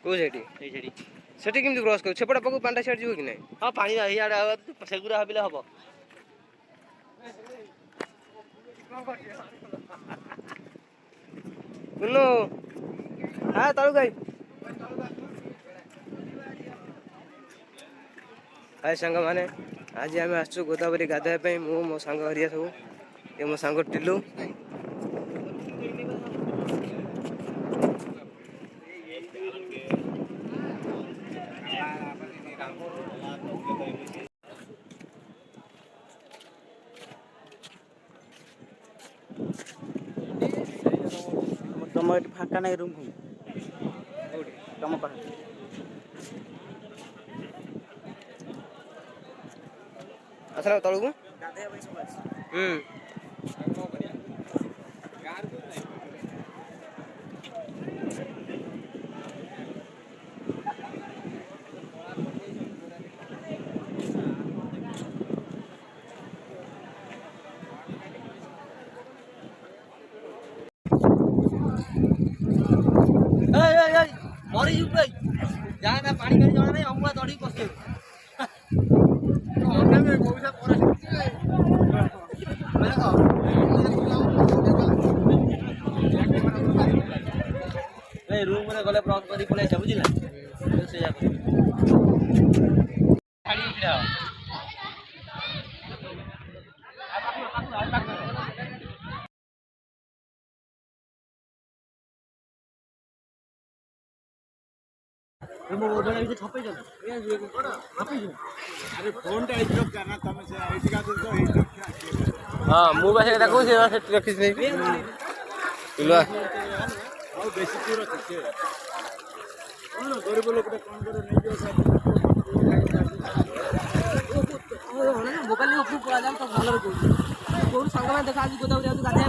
को सेठी सेठी केमती क्रॉस कर सेपटा पको पांडा साइड जीव कि नहीं हां पानी इयाडे सेगुरा हबिले हबो सुनो हां ताळू गई हाय संग माने आज आम आसु गोदावरी गाधोया मु मो सांग हरिया सब ये मो सांग टिलू तुम फाँका नहीं रूम तुम आसना तलू को मरी जू भाई जहाँ पानी पानी जाना नहीं अमुआ दौड़ी पशे रूम में गले ब्रश कर पलि बुझला हाँ मु बस देखो से रखी नहीं पिलवा बेसी दूर अच्छे गरीब लोक कौन कर मोबाइल पड़ा जाओ तो भल कौन सांग देखा आज गोदावरी गाधे